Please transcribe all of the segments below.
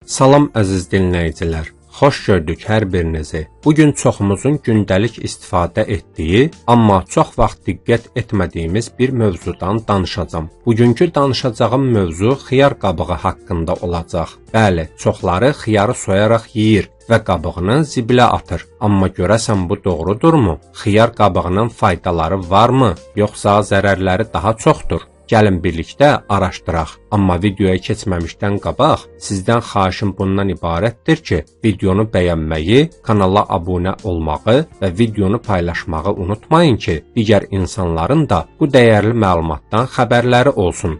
Salam əziz dinləyicilər, xoş gördük hər birinizi. Bugün çoxumuzun gündəlik istifadə etdiyi, amma çox vaxt diqqət etmədiyimiz bir mövzudan danışacağım. Bugünkü danışacağım mövzu xiyar qabığı haqqında olacaq. Bəli, çoxları xiyarı soyaraq yeyir və qabığını zibilə atır. Amma görəsən bu doğrudurmu? Xiyar qabığının faydaları varmı, yoxsa zərərləri daha çoxdur? Gəlin birlikdə araşdıraq. Amma videoya keçməmişdən qabaq, sizdən xahişim bundan ibarətdir ki, videonu bəyənməyi, kanala abunə olmağı və videonu paylaşmağı unutmayın ki, digər insanların da bu dəyərli məlumatdan xəbərləri olsun.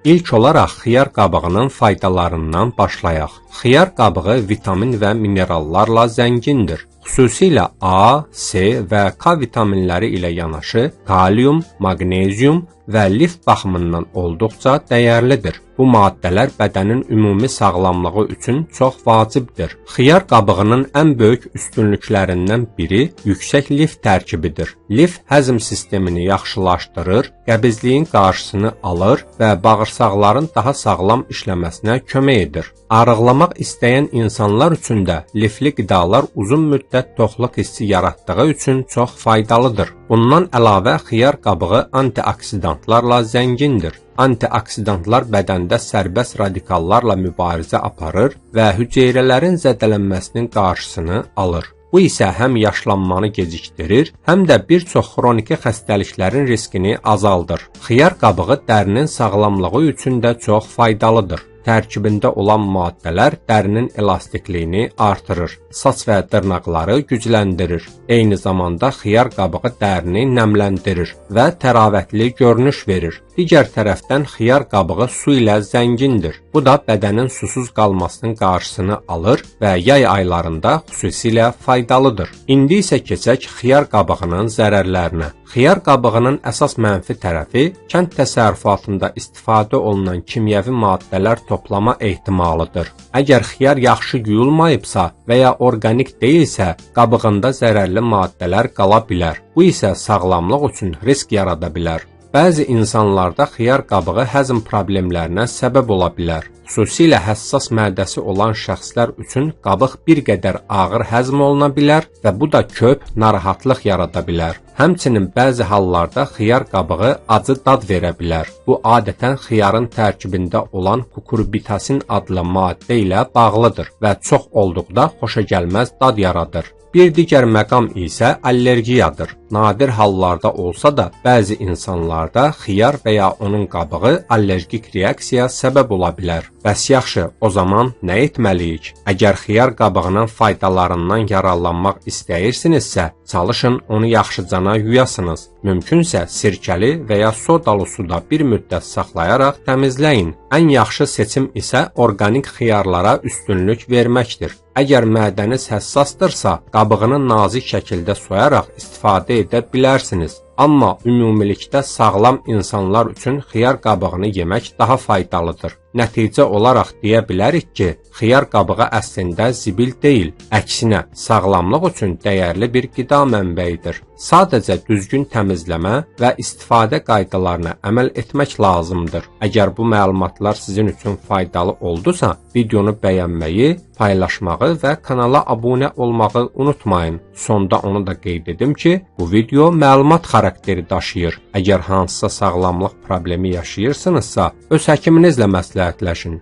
İlk olaraq xiyar qabığının faydalarından başlayaq. Xiyar qabığı vitamin və minerallarla zəngindir. Xüsusilə A, C və K vitaminləri ilə yanaşı kalium, maqnezium və lif baxımından olduqca dəyərlidir. Bu maddələr bədənin ümumi sağlamlığı üçün çox vacibdir. Xiyar qabığının ən böyük üstünlüklərindən biri yüksək lif tərkibidir. Lif həzm sistemini yaxşılaşdırır, qəbizliyin qarşısını alır və bağırsaqların daha sağlam işləməsinə kömək edir. Arıqlamaq istəyən insanlar üçün də lifli qidalar uzun müddət toxluq hissi yaratdığı üçün çox faydalıdır. Bundan əlavə xiyar qabığı antioksidantlarla zəngindir. Antioksidantlar bədəndə sərbəst radikallarla mübarizə aparır və hüceyrələrin zədələnməsinin qarşısını alır. Bu isə həm yaşlanmanı gecikdirir, həm də bir çox xroniki xəstəliklərin riskini azaldır. Xiyar qabığı dərinin sağlamlığı üçün də çox faydalıdır. Tərkibində olan maddələr dərinin elastikliyini artırır, saç və dırnaqları gücləndirir. Eyni zamanda xiyar qabığı dərini nəmləndirir və təravətli görünüş verir. Digər tərəfdən xiyar qabığı su ilə zəngindir. Bu da bədənin susuz qalmasının qarşısını alır və yay aylarında xüsusilə faydalıdır. İndi isə keçək xiyar qabığının zərərlərinə. Xiyar qabığının əsas mənfi tərəfi kənd təsərrüfatında istifadə olunan kimyəvi maddələr toplama ehtimalıdır. Əgər xiyar yaxşı yuyulmayıbsa və ya orqanik deyilsə, qabığında zərərli maddələr qala bilər. Bu isə sağlamlıq üçün risk yarada bilər. Bəzi insanlarda xiyar qabığı həzm problemlərinə səbəb ola bilər. Xüsusilə həssas mədəsi olan şəxslər üçün qabıq bir qədər ağır həzm oluna bilər və bu da köp narahatlıq yarada bilər. Həmçinin bəzi hallarda xiyar qabığı acı dad verə bilər. Bu adətən xiyarın tərkibində olan kukurbitasin adlı maddə ilə bağlıdır və çox olduqda xoşagəlməz dad yaradır. Bir digər məqam isə allergiyadır. Nadir hallarda olsa da, bəzi insanlarda xiyar və ya onun qabığı allergik reaksiyaya səbəb ola bilər. Bəs yaxşı, o zaman nə etməliyik? Əgər xiyar qabığının faydalarından yararlanmaq istəyirsinizsə, çalışın onu yaxşıcana yuyasınız. Mümkünsə sirkəli və ya sodalı suda bir müddət saxlayaraq təmizləyin. Ən yaxşı seçim isə orqanik xiyarlara üstünlük verməkdir. Əgər mədəniz həssasdırsa, qabığını nazik şəkildə soyaraq istifadə edə bilərsiniz. Amma ümumilikdə sağlam insanlar üçün xiyar qabığını yemək daha faydalıdır. Nəticə olaraq deyə bilərik ki, xiyar qabığı əslində zibil deyil, əksinə sağlamlıq üçün dəyərli bir qida mənbəyidir. Sadəcə düzgün təmizləmə və istifadə qaydalarına əməl etmək lazımdır. Əgər bu məlumatlar sizin üçün faydalı oldusa, videonu bəyənməyi, paylaşmağı və kanala abunə olmağı unutmayın. Sonda onu da qeyd edim ki, bu video məlumat xarakteri daşıyır. Əgər hansısa sağlamlıq problemi yaşayırsınızsa, öz həkiminizlə məsləhətləşin.